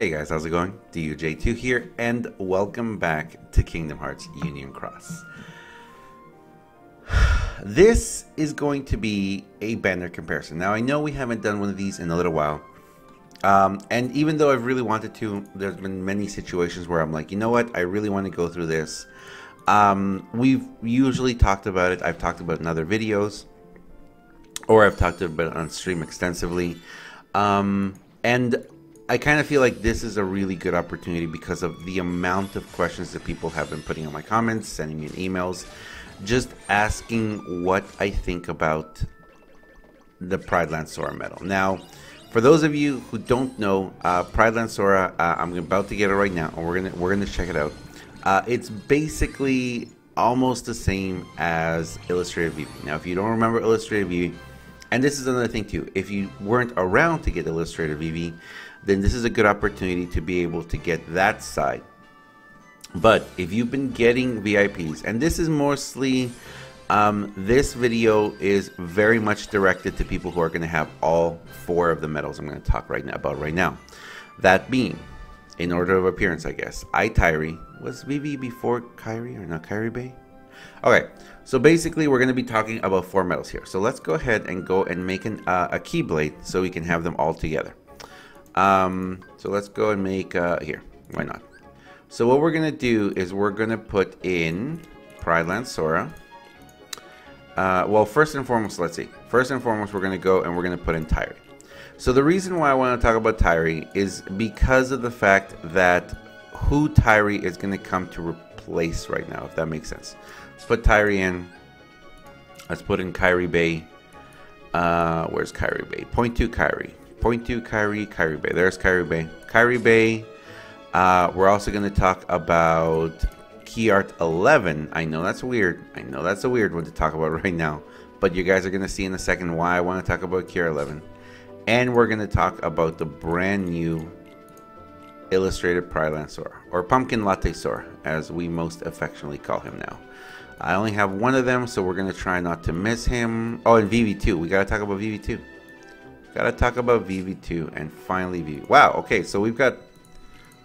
Hey guys, how's it going? DUJ2 here, and welcome back to Kingdom Hearts Union Cross. This is going to be a banner comparison. Now, I know we haven't done one of these in a little while, and even though I've really wanted to, there's been many situations where I'm like, you know what, I really want to go through this. We've usually talked about it. I've talked about it in other videos, or I've talked about it on stream extensively, and I kind of feel like this is a really good opportunity because of the amount of questions that people have been putting on my comments, sending me in emails, just asking what I think about the Pride Land Sora medal. Now, for those of you who don't know, Pride Land Sora, I'm about to get it right now, and we're gonna check it out. It's basically almost the same as Illustrated Vivi. Now, if you don't remember Illustrated Vivi, and this is another thing too, if you weren't around to get Illustrated Vivi, then this is a good opportunity to be able to get that side. But if you've been getting VIPs, and this is mostly, this video is very much directed to people who are going to have all 4 of the medals I'm going to talk about right now. That being, in order of appearance, I guess, Tyree. Was Vivi before Kairi or not Kairi Bay? Okay, so basically we're going to be talking about 4 medals here. So let's go ahead and go and make a Keyblade so we can have them all together. So let's go and make here, why not? So what we're gonna do is we're gonna put in Pride Land Sora. Well, first and foremost, let's see. First and foremost, we're gonna go and we're gonna put in Tyree. So the reason why I want to talk about Tyree is because of the fact that who Tyree is gonna come to replace right now, if that makes sense. Let's put Tyree in. Let's put in Kairi Bay. Where's Kairi Bay? Point 2 Kairi. Point 2 Kairi Bay. There's Kairi Bay. Kairi Bay. We're also going to talk about Key Art 11. I know that's weird. I know that's a weird one to talk about right now. But you guys are going to see in a second why I want to talk about Key Art 11. And we're going to talk about the brand new Illustrated Pride Land Sora. Or Pumpkin Latte Sora, as we most affectionately call him now. I only have one of them, so we're going to try not to miss him. Oh, and Vivi 2. We got to talk about Vivi 2. Gotta talk about Vivi 2 and finally Vivi. Wow, okay, so we got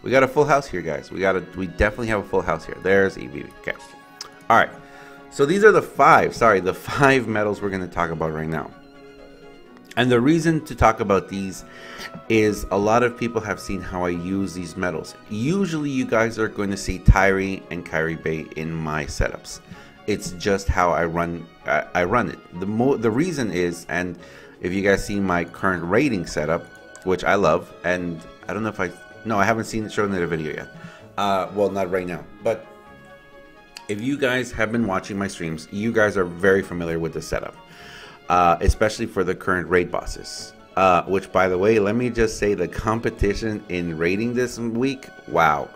a full house here, guys. We definitely have a full house here. There's Vivi. Okay. Alright. So these are the 5 medals we're gonna talk about right now. And the reason to talk about these is a lot of people have seen how I use these medals. Usually you guys are going to see Tyree and Kairi Bay in my setups. It's just how I run it. The reason is, and if you guys see my current rating setup, which I love, and I don't know if I haven't shown it in a video yet. Well, not right now, but if you guys have been watching my streams, you guys are very familiar with the setup, especially for the current raid bosses. Which, by the way, let me just say the competition in raiding this week, wow,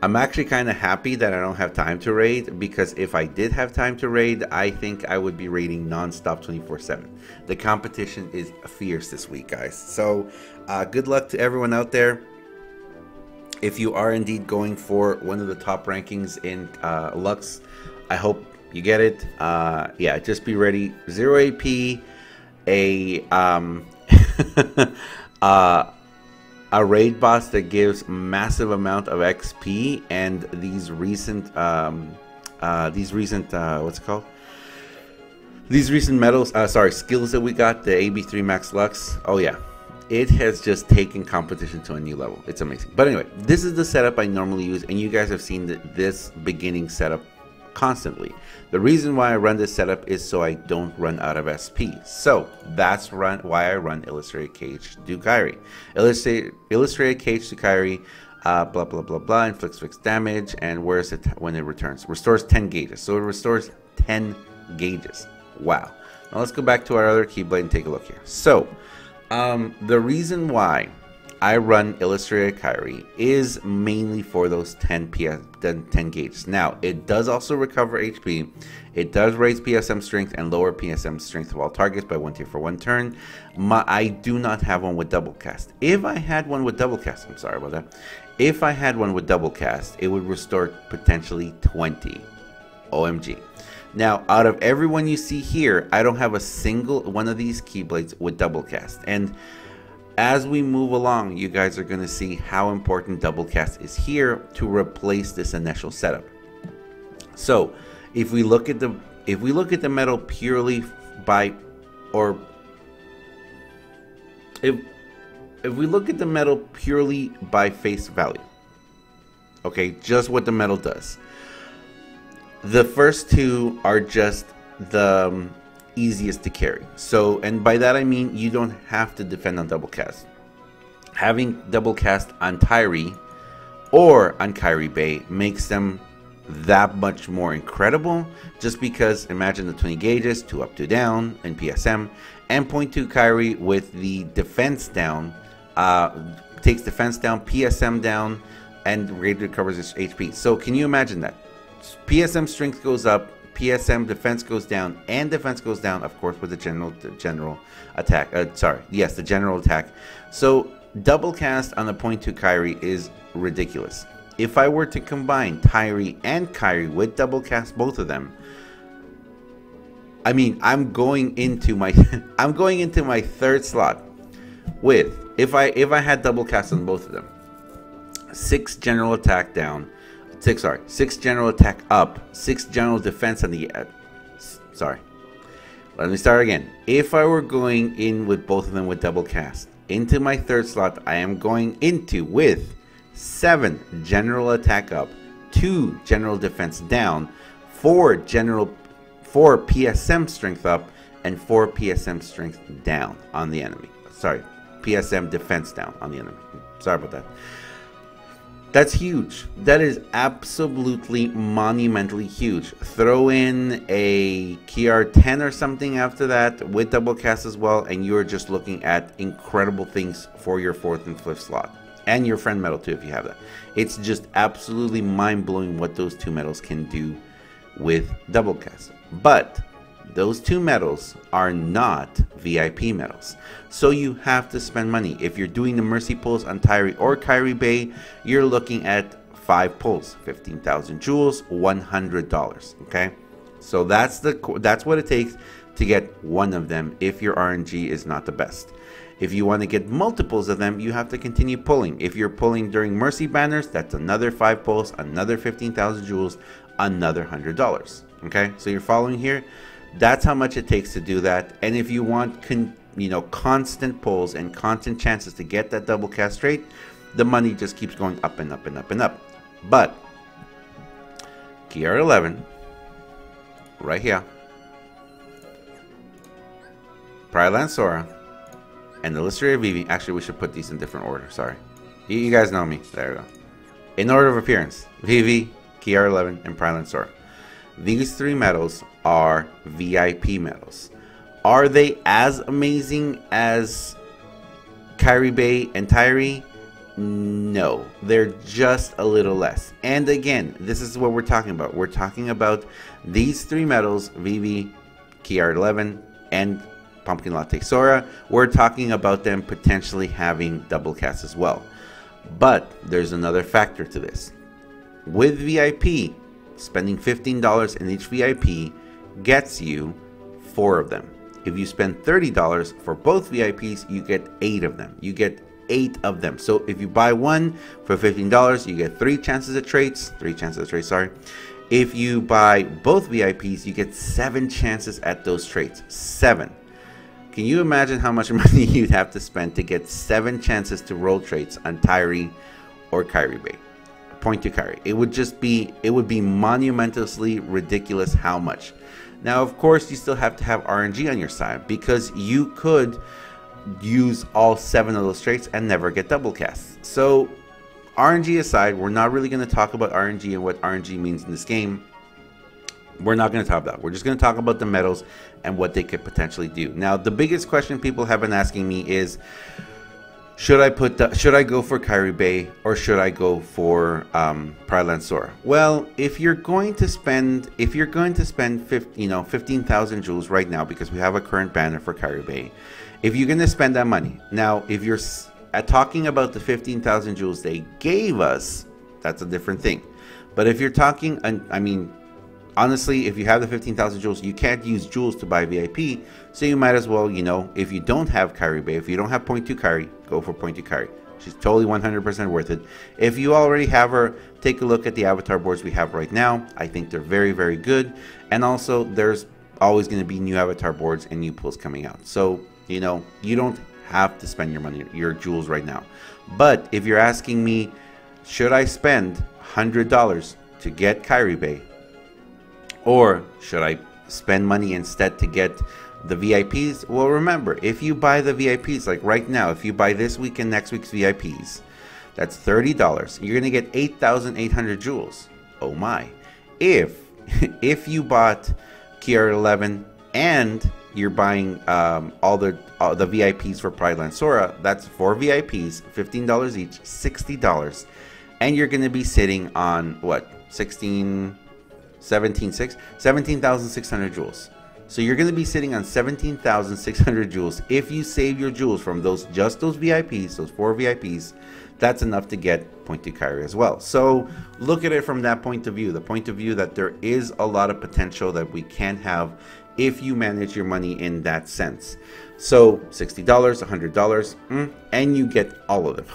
I'm actually kind of happy that I don't have time to raid, because if I did have time to raid, I think I would be raiding non-stop 24/7. The competition is fierce this week, guys. So good luck to everyone out there. If you are indeed going for one of the top rankings in Lux, I hope you get it. Yeah, just be ready. 0 AP, a raid boss that gives massive amount of XP, and these recent what's it called? These recent medals, skills that we got, the AB3 Max Lux. Oh yeah, it has just taken competition to a new level. It's amazing. But anyway, this is the setup I normally use, and you guys have seen this beginning setup constantly. The reason why I run this setup is so I don't run out of SP. So that's why I run Illustrated Cage to Kairi. Illustrated Cage to Kairi, blah blah blah blah, inflicts fixed damage, and where is it when it returns? Restores 10 gauges. So it restores 10 gauges. Wow. Now let's go back to our other Keyblade and take a look here. So the reason why I run Illustrated Kairi is mainly for those 10 gauges. Now, it does also recover HP. It does raise PSM strength and lower PSM strength of all targets by 1 tier for 1 turn. I do not have one with double cast. If I had one with double cast, I'm sorry about that. If I had one with double cast, it would restore potentially 20. OMG. Now, out of everyone you see here, I don't have a single one of these Keyblades with double cast. And as we move along, you guys are going to see how important double cast is here to replace this initial setup. So if we look at the metal purely by, or if we look at the metal purely by face value, okay, just what the metal does, the first two are just the easiest to carry. So, and by that I mean you don't have to defend on double cast. Having double cast on Tyree or on Kyrie Bay makes them that much more incredible, just because imagine the 20 gauges, 2 up, 2 down in PSM, and point 2 Kyrie with the defense down, takes defense down, PSM down, and radiant recovers its HP. So can you imagine that? PSM strength goes up, PSM defense goes down, and defense goes down, of course, with the general attack. The general attack. So double cast on the point 2 Kyrie is ridiculous. If I were to combine Tyree and Kyrie with double cast both of them, I mean, I'm going into my third slot with, if I had double cast on both of them, 6 general attack down, 6 general attack up, 6 general defense on the let me start again. If I were going in with both of them with double cast into my third slot, I am going into with 7 general attack up, 2 general defense down, 4 PSM strength up, and 4 PSM strength down on the enemy. Sorry, PSM defense down on the enemy. Sorry about that. That's huge. That is absolutely monumentally huge. Throw in a KR 10 or something after that with double cast as well, and you're just looking at incredible things for your 4th and 5th slot. And your friend metal too, if you have that. It's just absolutely mind-blowing what those 2 metals can do with double cast. But those 2 metals are not VIP metals, so you have to spend money. If you're doing the mercy pulls on Tyree or Kyrie Bay, you're looking at 5 pulls, 15,000 jewels, $100. Okay, so that's what it takes to get one of them if your RNG is not the best. If you want to get multiples of them, you have to continue pulling. If you're pulling during mercy banners, that's another 5 pulls, another 15,000 jewels, another $100. Okay, so you're following here. That's how much it takes to do that. And if you want constant pulls and constant chances to get that double cast rate, the money just keeps going up and up and up and up. But KR 11 right here, Pryland Sora, and Illustrator Vivi. Actually, we should put these in different order. Sorry, you guys know me. There we go. In order of appearance: Vivi, KR 11, and Pryland Sora. These 3 medals are VIP medals. Are they as amazing as Kyrie Bay and Tyree? No, they're just a little less. And again, this is what we're talking about. We're talking about these 3 medals, Vivi, KR 11, and Pumpkin Latte Sora. We're talking about them potentially having double cast as well. But there's another factor to this. With VIP, spending $15 in each VIP gets you 4 of them. If you spend $30 for both VIPs, you get 8 of them. You get 8 of them. So if you buy one for $15, you get 3 chances at traits. 3 chances at traits, sorry. If you buy both VIPs, you get 7 chances at those traits. 7. Can you imagine how much money you'd have to spend to get 7 chances to roll traits on Tyree or Kyrie Bay? Point to Kyrie. It would be monumentously ridiculous how much. Now, of course, you still have to have RNG on your side, because you could use all 7 of those traits and never get double cast. So RNG aside, we're not really going to talk about RNG and what RNG means in this game. We're not going to talk about that. We're just going to talk about the medals and what they could potentially do. Now, the biggest question people have been asking me is, should I go for Kyrie Bay or should I go for Pryland Sora? Well, if you're going to spend 15,000 jewels right now, because we have a current banner for Kyrie Bay, if you're going to spend that money now, if you're talking about the 15,000 jewels they gave us, that's a different thing. But if you're talking, I mean, honestly, if you have the 15,000 jewels, you can't use jewels to buy VIP. So you might as well, you know, if you don't have Kyrie Bay, if you don't have point 2 Kyrie, go for point 2 Kyrie. She's totally 100% worth it. If you already have her, take a look at the avatar boards we have right now. I think they're very, very good. And also, there's always going to be new avatar boards and new pulls coming out. So, you know, you don't have to spend your money, your jewels right now. But if you're asking me, should I spend $100 to get Kyrie Bay? Or should I spend money instead to get the VIPs? Well, remember, if you buy the VIPs, like right now, if you buy this week and next week's VIPs, that's $30. You're going to get 8,800 jewels. Oh my. If you bought KR11 and you're buying all the VIPs for Pride Land Sora, that's 4 VIPs, $15 each, $60. And you're going to be sitting on, what, 17,600 jewels. So you're going to be sitting on 17,600 jewels. If you save your jewels from just those VIPs, those 4 VIPs, that's enough to get point 2 Kyrie as well. So look at it from that point of view, the point of view that there is a lot of potential that we can have if you manage your money in that sense. So $60, $100, and you get all of them.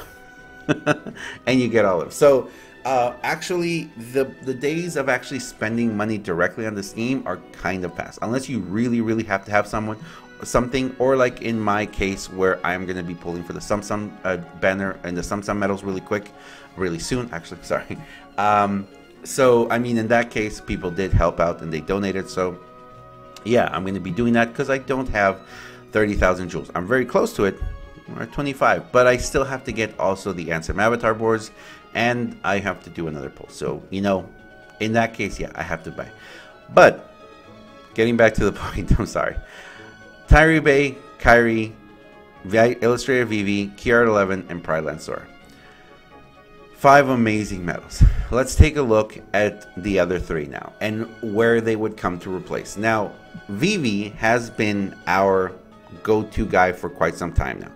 And you get all of them. So actually, the days of actually spending money directly on this game are kind of past, unless you really have to have something, or like in my case where I'm going to be pulling for the Samsung banner and the Samsung medals really soon, actually, sorry. So I mean, in that case, people did help out and they donated. So yeah, I'm going to be doing that because I don't have 30,000 jewels. I'm very close to it. We're at 25, but I still have to get also the Ansem avatar boards, and I have to do another pull. So, you know, in that case, yeah, I have to buy. But getting back to the point, I'm sorry. Kyrie Bay, Kyrie, Illustrator Vivi, KR11, and Pride Land Sora. 5 amazing medals. Let's take a look at the other 3 now and where they would come to replace. Now, Vivi has been our go-to guy for quite some time now.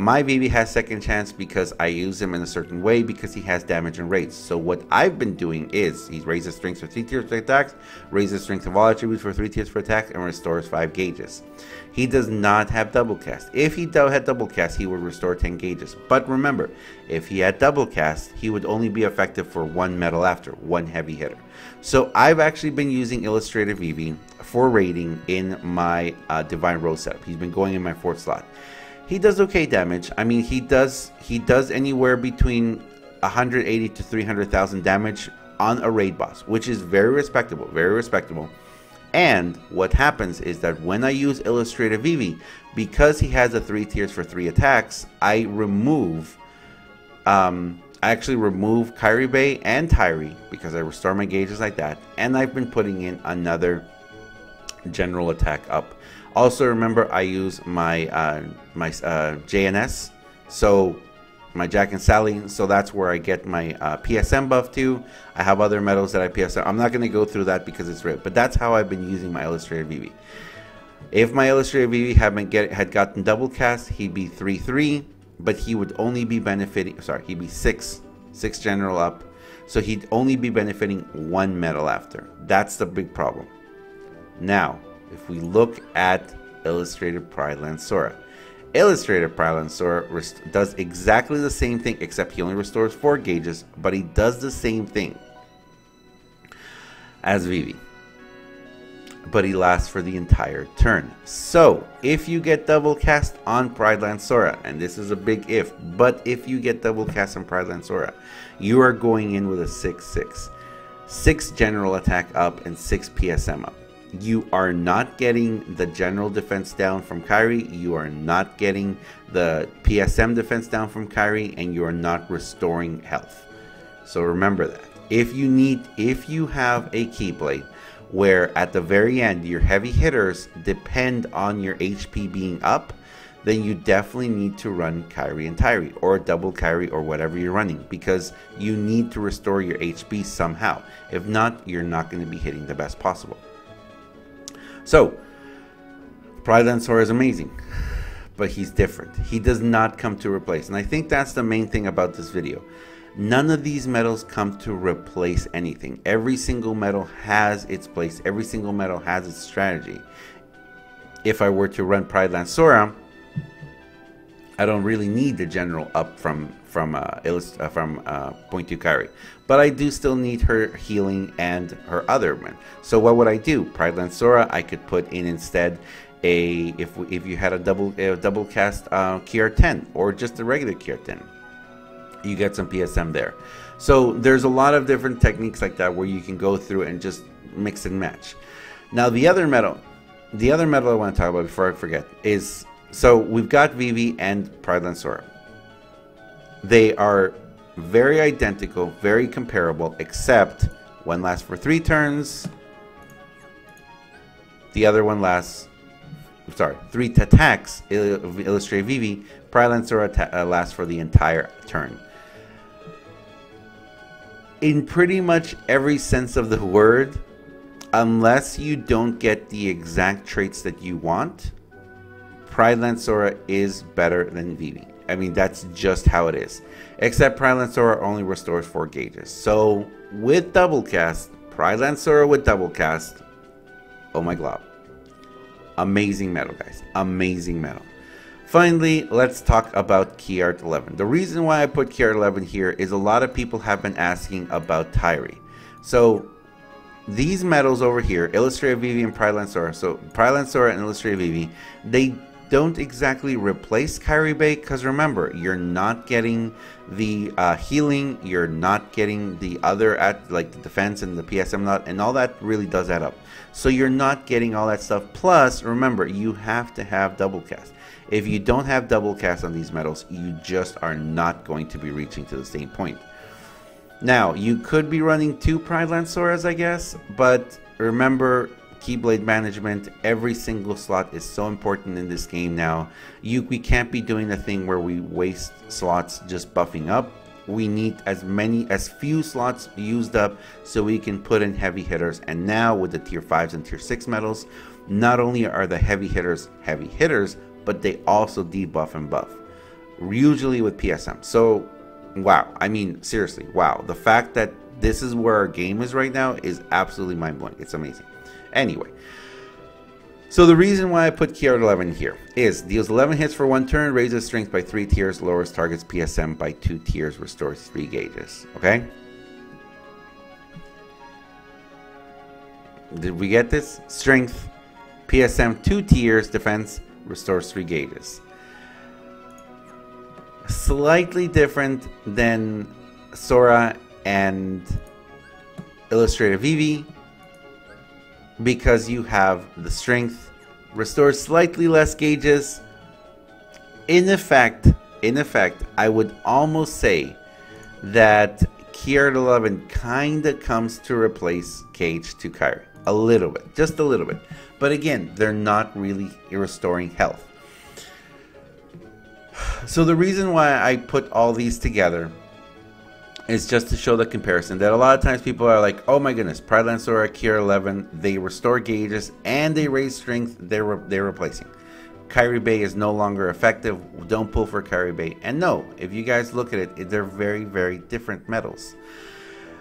My Vivi has second chance because I use him in a certain way because he has damage and rates. So what I've been doing is he raises strength for 3 tiers for attacks, raises strength of all attributes for 3 tiers for attacks, and restores 5 gauges. He does not have double cast. If he had double cast, he would restore 10 gauges. But remember, if he had double cast, he would only be effective for 1 metal after, 1 heavy hitter. So I've actually been using Illustrator Vivi for raiding in my Divine Rose setup. He's been going in my 4th slot. He does okay damage. I mean, he does anywhere between 180 to 300,000 damage on a raid boss, which is very respectable, very respectable. And what happens is that when I use Illustrator Vivi, because he has a 3 tiers for 3 attacks, I actually remove Kyrie Bay and Tyree because I restore my gauges like that, and I've been putting in another general attack up. Also, remember, I use my JNS, so my Jack and Sally, so that's where I get my PSM buff too. I have other medals that I PSM. I'm not going to go through that because it's rare, but that's how I've been using my Illustrator Vivi. If my Illustrator Vivi had gotten double cast, he'd be 3/3, but he would only be benefiting. Sorry, he'd be 6 general up, so he'd only be benefiting 1 medal after. That's the big problem. Now, if we look at Illustrated Pride Land Sora, Illustrated Pride Land Sora does exactly the same thing, except he only restores 4 gauges, but he does the same thing as Vivi, but he lasts for the entire turn. So if you get double cast on Pride Land Sora, and this is a big if, but if you get double cast on Pride Land Sora, you are going in with a 6/6, 6 general attack up and 6 PSM up. You are not getting the general defense down from Kyrie, you are not getting the PSM defense down from Kyrie, and you are not restoring health. So remember that. If you have a Keyblade where at the very end your heavy hitters depend on your HP being up, then you definitely need to run Kyrie and Tyree, or double Kyrie, or whatever you're running, because you need to restore your HP somehow. If not, you're not going to be hitting the best possible. So, Pride Land Sora is amazing, but he's different. He does not come to replace, and I think that's the main thing about this video. None of these medals come to replace anything. Every single medal has its place. Every single medal has its strategy. If I were to run Pride Land Sora, I don't really need the general up from point 2 Kairi, but I do still need her healing and her other one. So what would I do? Pride Land Sora, I could put in instead if you had a double cast QR10 or just a regular QR10, you get some PSM there. So there's a lot of different techniques like that where you can go through and just mix and match. Now the other medal I want to talk about before I forget is, so we've got Vivi and Pride Land Sora. They are very identical, very comparable, except one lasts for 3 turns. The other one lasts, 3 attacks. Illustrate Vivi. Pride Land Sora lasts for the entire turn. In pretty much every sense of the word, unless you don't get the exact traits that you want, Pride Land Sora is better than Vivi. I mean, that's just how it is. Except Pride Land Sora only restores 4 gauges. So with double cast, Pride Land Sora with double cast, oh my glob. Amazing medal, guys. Amazing medal. Finally, let's talk about Key Art 11. The reason why I put Key Art 11 here is a lot of people have been asking about Tairi. So these medals over here, Illustrated Vivi and Pride Land Sora. So Pride Land Sora and Illustrated Vivi, they don't exactly replace Kairi Bay, because remember, you're not getting the healing, you're not getting the other like the defense and the PSM nut, and all that really does add up. So you're not getting all that stuff. Plus, remember, you have to have double cast. If you don't have double cast on these medals, you just are not going to be reaching to the same point. Now, you could be running 2 Pride Land Soras, I guess, but remember, Keyblade management, every single slot is so important in this game now. We can't be doing the thing where we waste slots just buffing up. We need as few slots used up so we can put in heavy hitters. And now with the tier 5s and tier 6 medals, not only are the heavy hitters, but they also debuff and buff, usually with PSM. So wow, I mean, seriously, wow. The fact that this is where our game is right now is absolutely mind-blowing. It's amazing. Anyway, so the reason why I put Key Art 11 here is deals 11 hits for 1 turn, raises strength by 3 tiers, lowers target's PSM by 2 tiers, restores 3 gauges. Okay? Did we get this? Strength, PSM 2 tiers, defense, restores 3 gauges. Slightly different than Sora and Illustrated Vivi, because you have the strength, restores slightly less gauges. In effect, I would almost say that Key Art 11 kind of comes to replace Cage to Kairi. A little bit, just a little bit. But again, they're not really restoring health. So the reason why I put all these together is just to show the comparison, that a lot of times people are like, oh my goodness, Pride Land Sora, Key Art 11, they restore gauges and they raise strength, they're replacing. Kairi Bay is no longer effective, don't pull for Kairi Bay. And no, if you guys look at it, they're very, very different medals.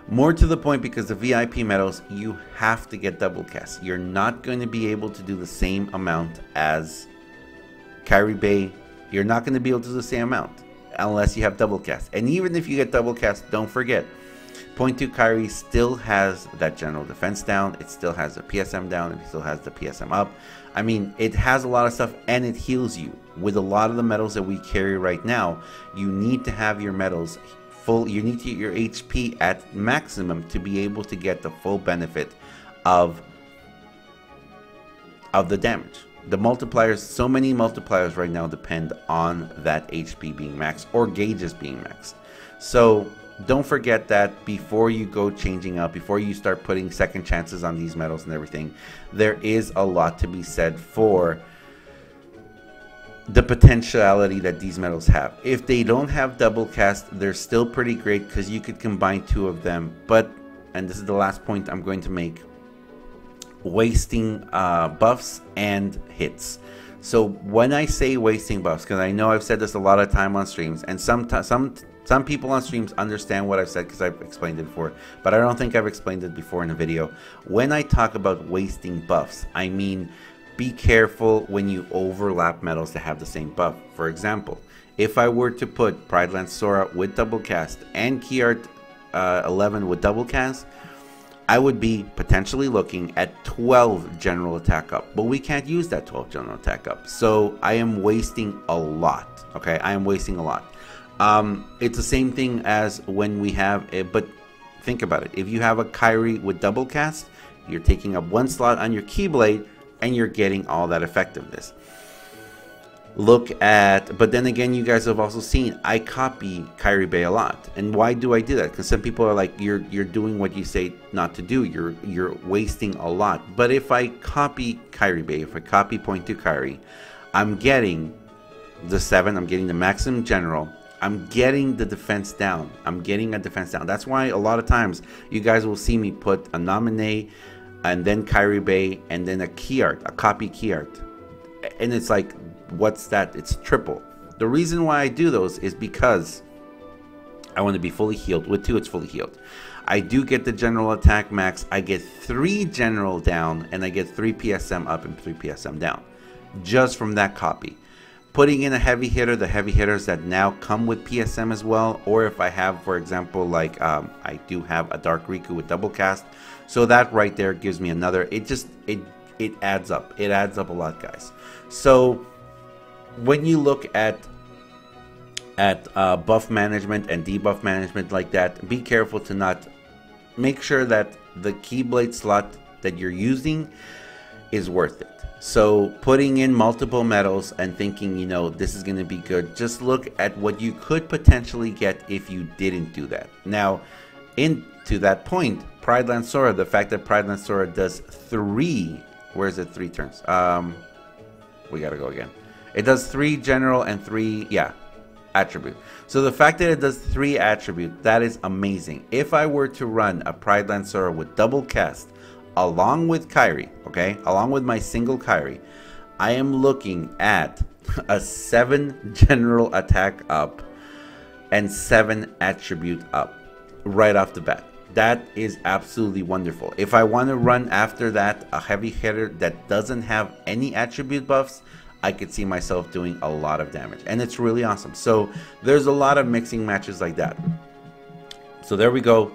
More to the point, because the VIP medals, you have to get double cast. You're not going to be able to do the same amount as Kairi Bay. You're not going to be able to do the same amount unless you have double cast. And even if you get double cast, don't forget, point 2 Kairi still has that general defense down, it still has the PSM down, it still has the PSM up. I mean, it has a lot of stuff, and it heals you. With a lot of the medals that we carry right now, you need to have your medals full, you need to get your HP at maximum to be able to get the full benefit of the damage. The multipliers, so many multipliers right now depend on that HP being maxed or gauges being maxed. So don't forget that before you go changing out, before you start putting second chances on these medals and everything, there is a lot to be said for the potentiality that these medals have. If they don't have double cast, they're still pretty great because you could combine 2 of them. But, and this is the last point I'm going to make, wasting buffs and hits. So when I say wasting buffs, because I know I've said this a lot of time on streams, and some Some people on streams understand what I've said because I've explained it before, but I don't think I've explained it before in a video. When I talk about wasting buffs, I mean be careful when you overlap medals to have the same buff. For example, if I were to put Prideland Sora with double cast and Key Art 11 with double cast, I would be potentially looking at 12 general attack up, but we can't use that 12 general attack up. So I am wasting a lot. Okay, I am wasting a lot. It's the same thing as when we have it, but think about it. If you have a Kyrie with double cast, you're taking up one slot on your Keyblade and you're getting all that effectiveness. Look at, but then again, you guys have also seen I copy Kyrie Bay a lot. And why do I do that? Because some people are like, you're doing what you say not to do. You're wasting a lot. But if I copy Kyrie Bay, if I copy point to Kyrie, I'm getting the 7, I'm getting the maximum general, I'm getting the defense down. I'm getting a defense down. That's why a lot of times you guys will see me put a nominee and then Kyrie Bay and then a key art, a copy key art. And it's like, what's that? It's triple. The reason why I do those is because I want to be fully healed. With 2, it's fully healed. I do get the general attack max. I get 3 general down and I get 3 PSM up and 3 PSM down just from that copy. Putting in a heavy hitter, the heavy hitters that now come with PSM as well, or if I have, for example, like I do have a Dark Riku with double cast, so that right there gives me another. It adds up. It adds up a lot, guys. So when you look at buff management and debuff management like that, be careful to not make sure that the Keyblade slot that you're using is worth it. So putting in multiple medals and thinking, you know, this is going to be good, just look at what you could potentially get if you didn't do that. Now, to that point, Prideland Sora, the fact that Prideland Sora does 3, where is it, 3 turns? We got to go again. It does 3 general and 3, attribute. So the fact that it does 3 attribute, that is amazing. If I were to run a Prideland Sora with double cast, along with Kyrie, okay, along with my single Kyrie, I am looking at a 7 general attack up and 7 attribute up right off the bat. That is absolutely wonderful. If I want to run after that a heavy hitter that doesn't have any attribute buffs, I could see myself doing a lot of damage, and it's really awesome. So there's a lot of mixing matches like that. So there we go.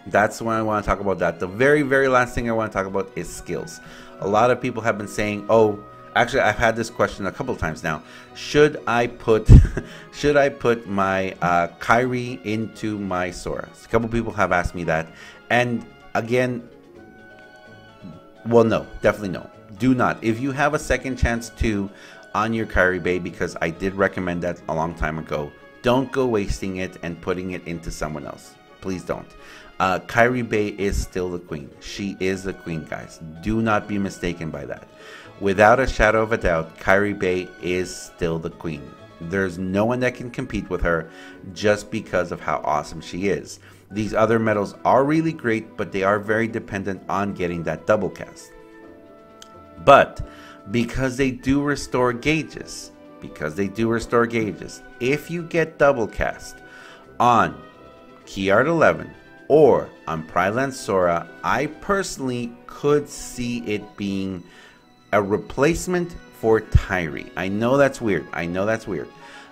That's when I want to talk about that. The very, very last thing I want to talk about is skills. A lot of people have been saying, oh, actually, I've had this question a couple of times now. Should I put my Kyrie into my Sora? A couple people have asked me that. And again, well, no, definitely no. Do not. If you have a second chance to on your Kyrie Bay, because I did recommend that a long time ago, don't go wasting it and putting it into someone else. Please don't. Kyrie Bay is still the queen. She is the queen, guys. Do not be mistaken by that. Without a shadow of a doubt, Kyrie Bay is still the queen. There's no one that can compete with her just because of how awesome she is. These other medals are really great, but they are very dependent on getting that double cast. But because they do restore gauges, if you get double cast on Key Art 11 or on Prideland Sora, I personally could see it being a replacement for Tyree. I know that's weird.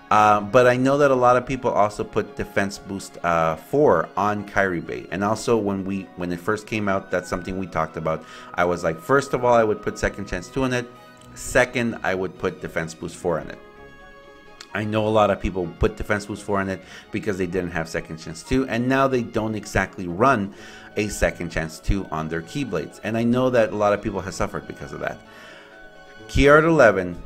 But I know that a lot of people also put Defense Boost 4 on Kyrie Bay. And also when it first came out, that's something we talked about. I was like, first of all, I would put Second Chance 2 on it. Second, I would put Defense Boost 4 on it. I know a lot of people put Defense Boost 4 on it because they didn't have Second Chance 2, and now they don't exactly run a Second Chance 2 on their Keyblades. And I know that a lot of people have suffered because of that. Key Art 11,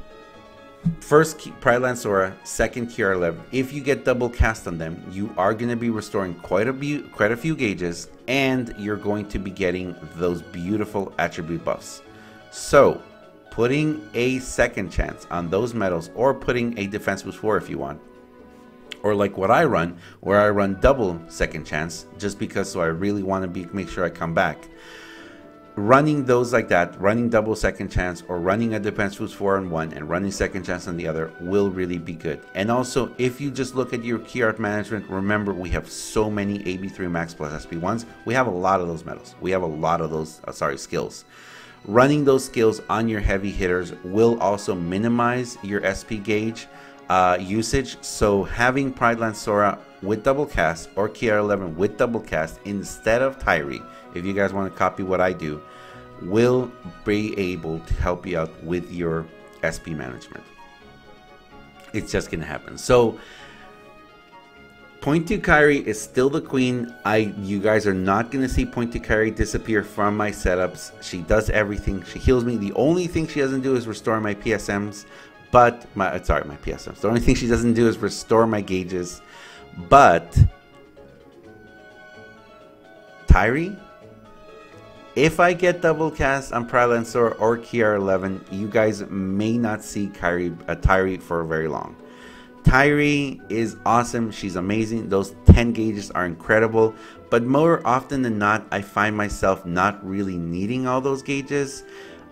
first Prideland Sora, second Key Art 11. If you get double cast on them, you are going to be restoring quite a few gauges, and you're going to be getting those beautiful attribute buffs. So putting a second chance on those medals, or putting a Defense Boost 4 if you want, or like what I run, where I run double second chance, just because so I really want to make sure I come back. running those like that, running double second chance or running a defense boost 4 on one and running second chance on the other will really be good. And also, if you just look at your key art management, remember we have so many AB3 Max plus SP1s. We have a lot of those medals. We have a lot of those, skills. Running those skills on your heavy hitters will also minimize your SP gauge usage. So having Pride Lansora with double cast or KR11 with double cast instead of Tyree, if you guys want to copy what I do, will be able to help you out with your SP management. It's just going to happen. So Point 2 Kairi is still the queen. You guys are not going to see Point 2 Kairi disappear from my setups. She does everything. She heals me. The only thing she doesn't do is restore my PSMs. But my PSMs. The only thing she doesn't do is restore my gauges. But Tyree, if I get double cast on Pride Lansora or KR11, you guys may not see Tyree for very long. Tyree is awesome. She's amazing. Those 10 gauges are incredible. But more often than not, I find myself not really needing all those gauges.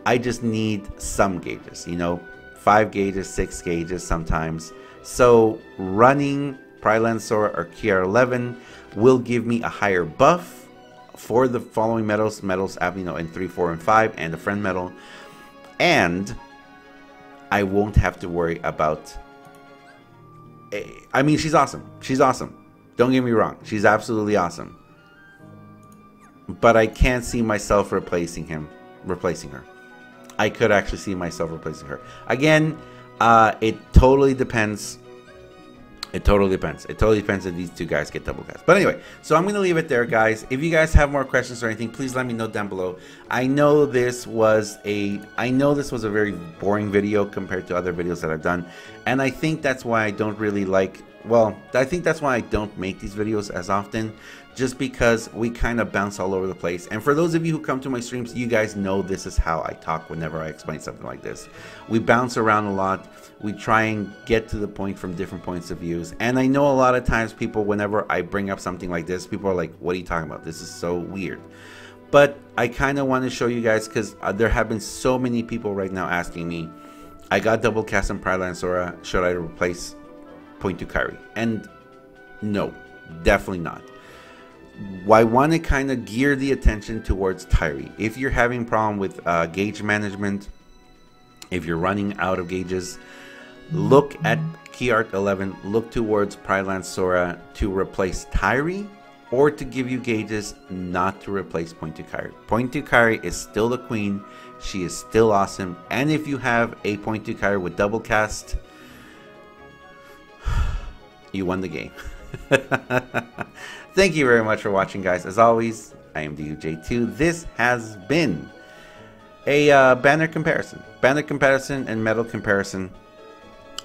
I just need some gauges, you know, 5 gauges, 6 gauges sometimes. So running Pride Lansora or KR11 will give me a higher buff for the following medals, you know, in 3, 4, and 5, and the friend medal. And I won't have to worry about... I mean, she's awesome. She's awesome. Don't get me wrong. She's absolutely awesome. But I can't see myself replacing her. I could actually see myself replacing her. Again, it totally depends. It totally depends. It totally depends if these two guys get double cast. But anyway, so I'm going to leave it there, guys. If you guys have more questions or anything, please let me know down below. I know this was a very boring video compared to other videos that I've done. And I think that's why I don't really like, well, I think that's why I don't make these videos as often. Just because we kind of bounce all over the place. And for those of you who come to my streams, you guys know this is how I talk whenever I explain something like this. We bounce around a lot. We try and get to the point from different points of views. And I know a lot of times people, whenever I bring up something like this, people are like, what are you talking about? This is so weird. But I kind of want to show you guys because there have been so many people right now asking me, I got double cast on Pride Lansora, should I replace Point 2 Kairi? And no, definitely not. I want to kind of gear the attention towards Tyree. If you're having a problem with gauge management, if you're running out of gauges, look at Key Art 11, look towards Pride Lansora to replace Tyree or to give you gauges, not to replace Point 2 Kairi. Point 2 Kairi is still the queen. She is still awesome. And if you have a Point 2 Kairi with double cast, you won the game. Thank you very much for watching, guys. As always, I am DUJ2. This has been a banner comparison and medal comparison.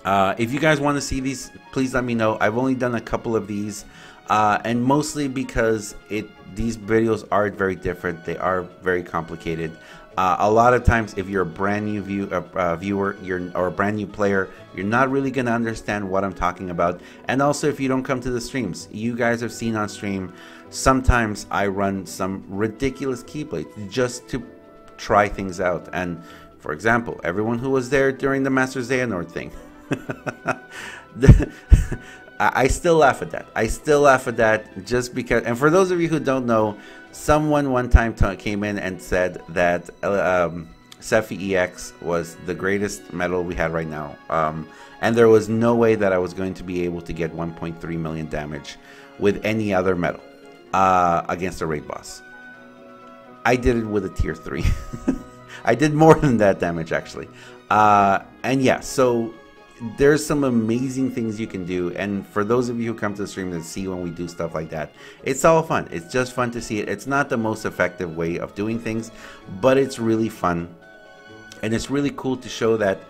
If you guys want to see these, please let me know. I've only done a couple of these, and mostly because these videos are very different. They are very complicated. A lot of times, if you're a brand new viewer, or a brand new player, you're not really going to understand what I'm talking about. And also, if you don't come to the streams, you guys have seen on stream, sometimes I run some ridiculous keyblades just to try things out. And for example, everyone who was there during the Master Xehanort thing, I still laugh at that. I still laugh at that just because. And for those of you who don't know, someone one time came in and said that Sephi EX was the greatest medal we had right now. And there was no way that I was going to be able to get 1.3 million damage with any other medal against a raid boss. I did it with a tier 3. I did more than that damage, actually. And yeah, so there's some amazing things you can do. And for those of you who come to the stream and see when we do stuff like that, it's all fun. It's just fun to see it. It's not the most effective way of doing things, but it's really fun. And it's really cool to show that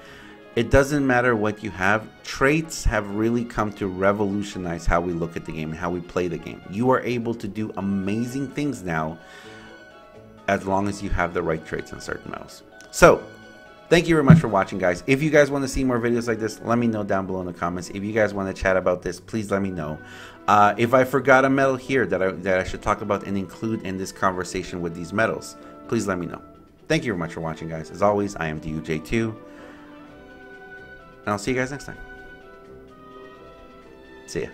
it doesn't matter what you have. Traits have really come to revolutionize how we look at the game and how we play the game. You are able to do amazing things now as long as you have the right traits on certain medals. So, thank you very much for watching, guys. If you guys want to see more videos like this, let me know down below in the comments. If you guys want to chat about this, please let me know. If I forgot a medal here that I should talk about and include in this conversation with these medals, please let me know. Thank you very much for watching, guys. As always, I am DUJ2, and I'll see you guys next time. See ya.